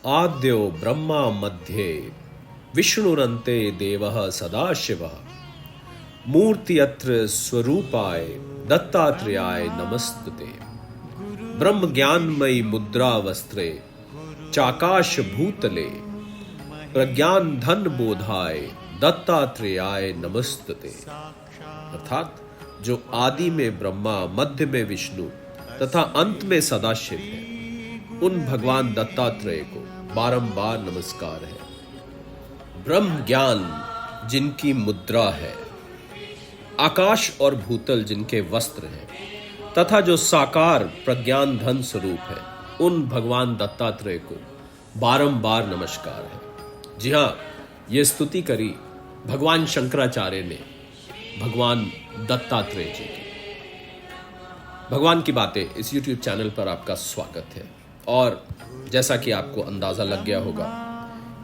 आद्यो ब्रह्मा मध्ये विष्णुरन्ते देवः सदाशिवः मूर्तियत्र स्वरूपाय दत्तात्रेयाय नमस्तुते। ब्रह्म ज्ञानमयी मुद्रा वस्त्रे चाकाश भूतले प्रज्ञान धन बोधाय दत्तात्रेयाय नमस्तुते। अर्थात जो आदि में ब्रह्मा, मध्य में विष्णु तथा अंत में सदाशिव है, उन भगवान दत्तात्रेय को बारंबार नमस्कार है। ब्रह्म ज्ञान जिनकी मुद्रा है, आकाश और भूतल जिनके वस्त्र हैं, तथा जो साकार प्रज्ञान धन स्वरूप है, उन भगवान दत्तात्रेय को बारंबार नमस्कार है। जी हाँ, ये स्तुति करी भगवान शंकराचार्य ने भगवान दत्तात्रेय जी की। भगवान की बातें इस YouTube चैनल पर आपका स्वागत है। और जैसा कि आपको अंदाजा लग गया होगा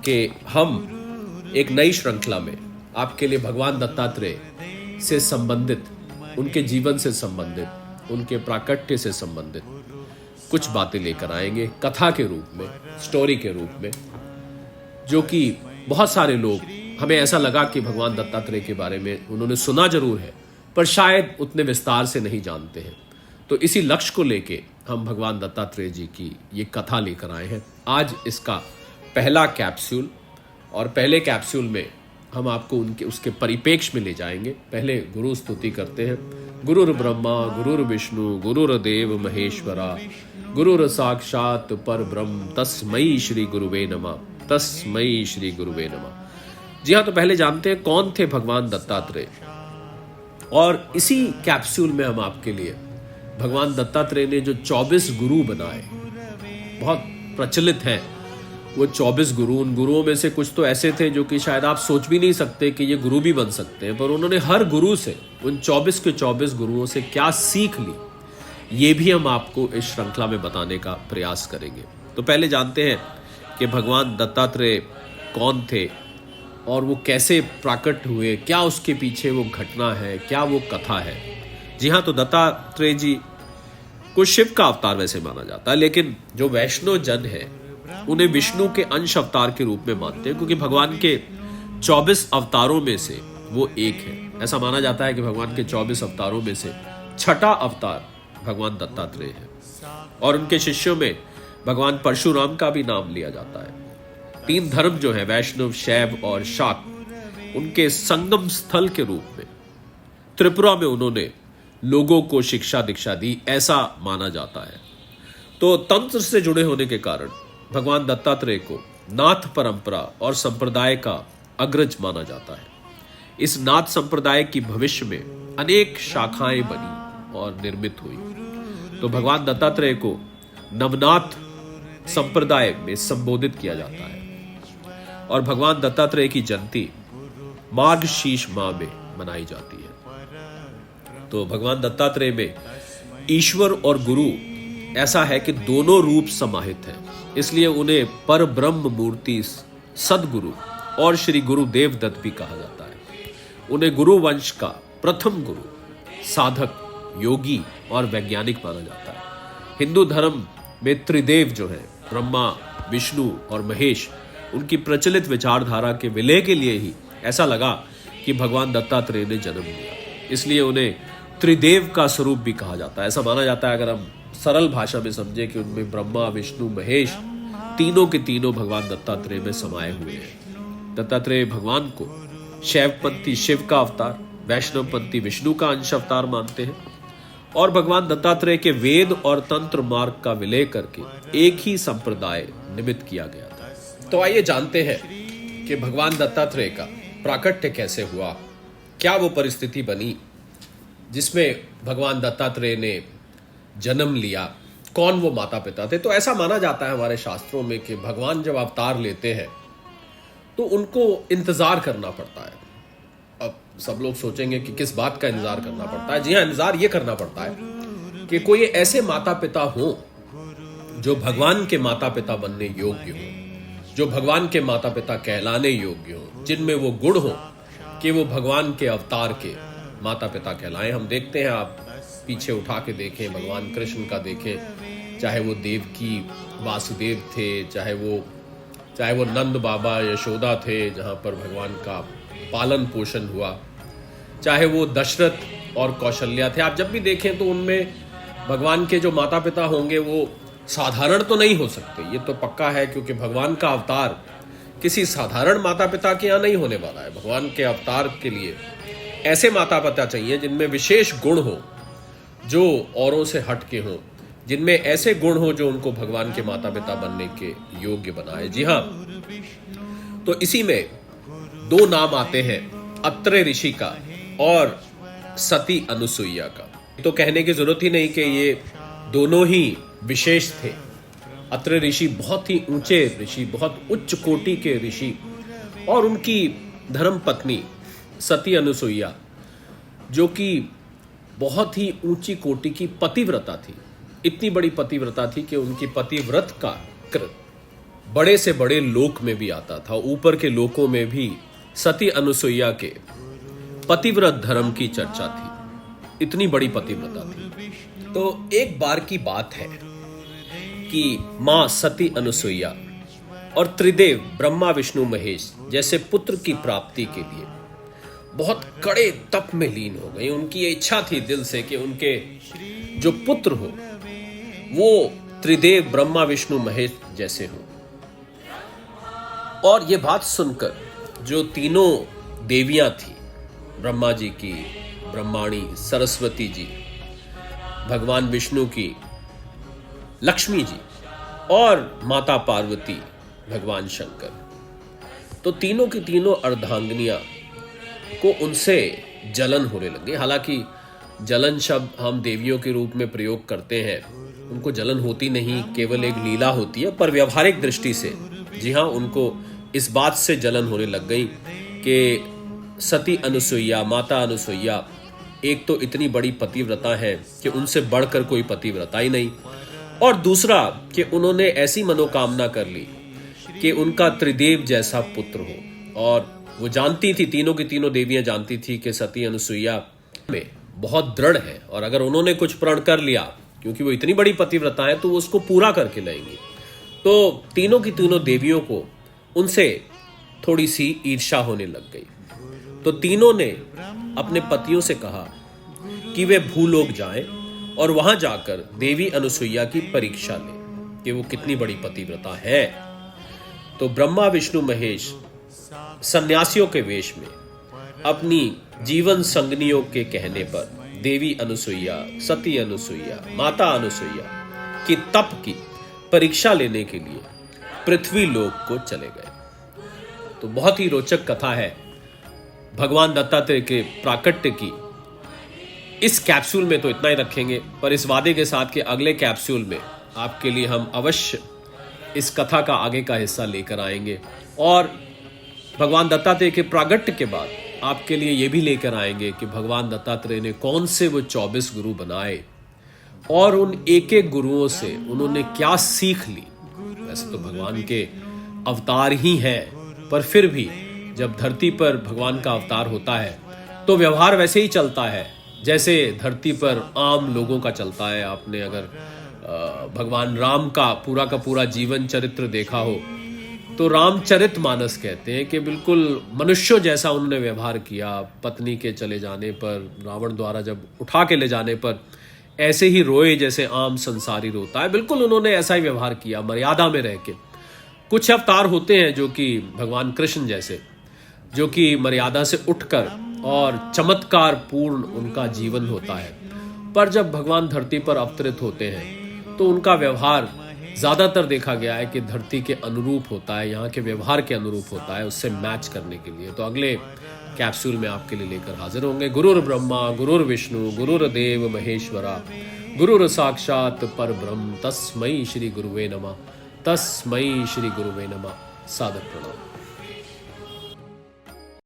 कि हम एक नई श्रृंखला में आपके लिए भगवान दत्तात्रेय से संबंधित, उनके जीवन से संबंधित, उनके प्राकट्य से संबंधित कुछ बातें लेकर आएंगे, कथा के रूप में, स्टोरी के रूप में, जो कि बहुत सारे लोग, हमें ऐसा लगा कि भगवान दत्तात्रेय के बारे में उन्होंने सुना जरूर है पर शायद उतने विस्तार से नहीं जानते हैं। तो इसी लक्ष्य को लेके हम भगवान दत्तात्रेय जी की ये कथा लेकर आए हैं। आज इसका पहला कैप्सूल, और पहले कैप्सूल में हम आपको उसके परिपेक्ष में ले जाएंगे। पहले गुरु स्तुति करते हैं। गुरुर ब्रह्मा गुरुर विष्णु गुरुर्देव महेश्वरा गुरुर साक्षात पर ब्रह्म तस्मै श्री गुरुवे नमः, तस्मै श्री गुरुवे नमः। जी हाँ, तो पहले जानते हैं कौन थे भगवान दत्तात्रेय। और इसी कैप्सूल में हम आपके लिए भगवान दत्तात्रेय ने जो 24 गुरु बनाए, बहुत प्रचलित हैं वो 24 गुरु। उन गुरुओं में से कुछ तो ऐसे थे जो कि शायद आप सोच भी नहीं सकते कि ये गुरु भी बन सकते हैं, पर उन्होंने हर गुरु से, उन 24 के 24 गुरुओं से क्या सीख ली, ये भी हम आपको इस श्रृंखला में बताने का प्रयास करेंगे। तो पहले जानते हैं कि भगवान दत्तात्रेय कौन थे और वो कैसे प्राकट हुए, क्या उसके पीछे वो घटना है, क्या वो कथा है। जी हाँ, तो दत्तात्रेय जी को शिव का अवतार वैसे माना जाता है, लेकिन जो वैष्णव जन है उन्हें विष्णु के अंश अवतार के रूप में मानते हैं, क्योंकि भगवान के 24 अवतारों में से वो एक है। ऐसा माना जाता है कि भगवान के 24 अवतारों में से छठा अवतार भगवान दत्तात्रेय है। और उनके शिष्यों में भगवान परशुराम का भी नाम लिया जाता है। 3 धर्म जो है, वैष्णव, शैव और शाक्त, उनके संगम स्थल के रूप में त्रिपुरा में उन्होंने लोगों को शिक्षा दीक्षा दी, ऐसा माना जाता है। तो तंत्र से जुड़े होने के कारण भगवान दत्तात्रेय को नाथ परंपरा और संप्रदाय का अग्रज माना जाता है। इस नाथ संप्रदाय की भविष्य में अनेक शाखाएं बनी और निर्मित हुई। तो भगवान दत्तात्रेय को नवनाथ संप्रदाय में संबोधित किया जाता है। और भगवान दत्तात्रेय की जयंती मार्गशीर्ष माह में मनाई जाती है। तो भगवान दत्तात्रेय में ईश्वर और गुरु ऐसा है कि दोनों रूप समाहित हैं, इसलिए उन्हें पर ब्रह्म मूर्ति, सदगुरु और श्री गुरुदेव दत्त भी कहा जाता है। उन्हें गुरु वंश का प्रथम गुरु, साधक, योगी और वैज्ञानिक माना जाता है। हिंदू धर्म में त्रिदेव जो है, ब्रह्मा, विष्णु और महेश, उनकी प्रचलित विचारधारा के विलय के लिए ही ऐसा लगा कि भगवान दत्तात्रेय ने जन्म लिया, इसलिए उन्हें त्रिदेव का स्वरूप भी कहा जाता है। ऐसा माना जाता है, अगर हम सरल भाषा में समझे, कि उनमें ब्रह्मा, विष्णु, महेश तीनों के तीनों भगवान दत्तात्रेय में समाये हुए हैं। दत्तात्रेय भगवान को शैवपंथी शिव का अवतार, वैष्णवपंथी विष्णु का अंश अवतार मानते हैं। और भगवान दत्तात्रेय के वेद और तंत्र मार्ग का विलय करके एक ही संप्रदाय निमित्त किया गया था। तो आइए जानते हैं कि भगवान दत्तात्रेय का प्राकट्य कैसे हुआ, क्या वो परिस्थिति बनी जिसमें भगवान दत्तात्रेय ने जन्म लिया, कौन वो माता पिता थे। तो ऐसा माना जाता है हमारे शास्त्रों में कि भगवान जब अवतार लेते हैं तो उनको इंतजार करना पड़ता है। अब सब लोग सोचेंगे कि किस बात का इंतजार करना पड़ता है। जी हाँ, इंतजार ये करना पड़ता है कि कोई ऐसे माता पिता हो जो भगवान के माता पिता बनने योग्य हो, जो भगवान के माता पिता कहलाने योग्य हो, जिनमें वो गुण हो कि वो भगवान के अवतार के माता पिता कहलाएं। हम देखते हैं, आप पीछे उठा के देखें, भगवान कृष्ण का देखें, चाहे वो देवकी वासुदेव थे, चाहे वो चाहे वो नंद बाबा यशोदा थे जहाँ पर भगवान का पालन पोषण हुआ, चाहे वो दशरथ और कौशल्या थे। आप जब भी देखें तो उनमें भगवान के जो माता पिता होंगे वो साधारण तो नहीं हो सकते, ये तो पक्का है, क्योंकि भगवान का अवतार किसी साधारण माता पिता के यहाँ नहीं होने वाला है। भगवान के अवतार के लिए ऐसे माता पिता चाहिए जिनमें विशेष गुण हो, जो औरों से हट के हों, जिनमें ऐसे गुण हो जो उनको भगवान के माता पिता बनने के योग्य बनाए। जी हाँ, तो इसी में दो नाम आते हैं, अत्रे ऋषि का और सती अनुसुईया का। तो कहने की जरूरत ही नहीं कि ये दोनों ही विशेष थे। अत्रे ऋषि बहुत ही ऊंचे ऋषि, बहुत उच्च कोटि के ऋषि, और उनकी धर्म पत्नी सती अनुसुईया जो कि बहुत ही ऊंची कोटि की पतिव्रता थी। इतनी बड़ी पतिव्रता थी कि उनकी पतिव्रत का कृत बड़े से बड़े लोक में भी आता था, ऊपर के लोकों में भी सती अनुसुईया के पतिव्रत धर्म की चर्चा थी। इतनी बड़ी पतिव्रता थी। तो एक बार की बात है कि मां सती अनुसुईया और त्रिदेव ब्रह्मा विष्णु महेश जैसे पुत्र की प्राप्ति के लिए बहुत कड़े तप में लीन हो गई। उनकी ये इच्छा थी दिल से कि उनके जो पुत्र हो वो त्रिदेव ब्रह्मा विष्णु महेश जैसे हो। और ये बात सुनकर जो तीनों देवियां थी, ब्रह्मा जी की ब्रह्माणी सरस्वती जी, भगवान विष्णु की लक्ष्मी जी और माता पार्वती भगवान शंकर, तो तीनों की तीनों अर्धांगिनियां को उनसे जलन होने लगी। हालांकि जलन शब्द हम देवियों के रूप में प्रयोग करते हैं, उनको जलन होती नहीं, केवल एक लीला होती है, पर व्यवहारिक दृष्टि से जी हाँ उनको इस बात से जलन होने लग गई कि सती अनुसुईया, माता अनुसुईया एक तो इतनी बड़ी पतिव्रता है कि उनसे बढ़कर कोई पतिव्रता ही नहीं, और दूसरा कि उन्होंने ऐसी मनोकामना कर ली कि उनका त्रिदेव जैसा पुत्र हो। और वो जानती थी, तीनों की तीनों देवियां जानती थी कि सती अनुसुईया में बहुत दृढ़ है, और अगर उन्होंने कुछ प्रण कर लिया, क्योंकि वो इतनी बड़ी पतिव्रता है, तो वो उसको पूरा करके लाएंगी। तो तीनों की तीनों देवियों को उनसे थोड़ी सी ईर्ष्या होने लग गई। तो तीनों ने अपने पतियों से कहा कि वे भूलोक जाएं और वहां जाकर देवी अनुसुईया की परीक्षा लें कि वो कितनी बड़ी पतिव्रता है। तो ब्रह्मा विष्णु महेश सन्यासियों के वेश में अपनी जीवन संगनियों के कहने पर देवी अनुसुईया, सती अनुसुईया, माता अनुसुईया की तप की परीक्षा लेने के लिए पृथ्वी लोक को चले गए। तो बहुत ही रोचक कथा है भगवान दत्तात्रेय के प्राकट्य की। इस कैप्सूल में तो इतना ही रखेंगे, पर इस वादे के साथ कि अगले कैप्सूल में आपके लिए हम अवश्य इस कथा का आगे का हिस्सा लेकर आएंगे, और भगवान दत्तात्रेय के प्रागट्य के बाद आपके लिए ये भी लेकर आएंगे कि भगवान दत्तात्रेय ने कौन से वो 24 गुरु बनाए और उन एक एक गुरुओं से उन्होंने क्या सीख ली। वैसे तो भगवान के अवतार ही हैं, पर फिर भी जब धरती पर भगवान का अवतार होता है तो व्यवहार वैसे ही चलता है जैसे धरती पर आम लोगों का चलता है। आपने अगर भगवान राम का पूरा जीवन चरित्र देखा हो तो रामचरित मानस कहते हैं कि बिल्कुल मनुष्यों जैसा उन्होंने व्यवहार किया। पत्नी के चले जाने पर, रावण द्वारा जब उठा के ले जाने पर ऐसे ही रोए जैसे आम संसारी रोता है, बिल्कुल उन्होंने ऐसा ही व्यवहार किया मर्यादा में रह के। कुछ अवतार होते हैं जो कि भगवान कृष्ण जैसे, जो कि मर्यादा से उठकर और चमत्कार पूर्ण उनका जीवन होता है, पर जब भगवान धरती पर अवतरित होते हैं तो उनका व्यवहार ज्यादातर देखा गया है कि धरती के अनुरूप होता है, यहाँ के व्यवहार के अनुरूप होता है, उससे मैच करने के लिए। तो अगले कैप्सूल में आपके लिए लेकर हाजिर होंगे। गुरुर ब्रह्मा गुरुर विष्णु गुरुर्देव महेश्वरा गुरुर साक्षात परब्रह्म तस्मै श्री गुरुवे नमः, तस्मै श्री गुरुवे नमः। सादर प्रणाम।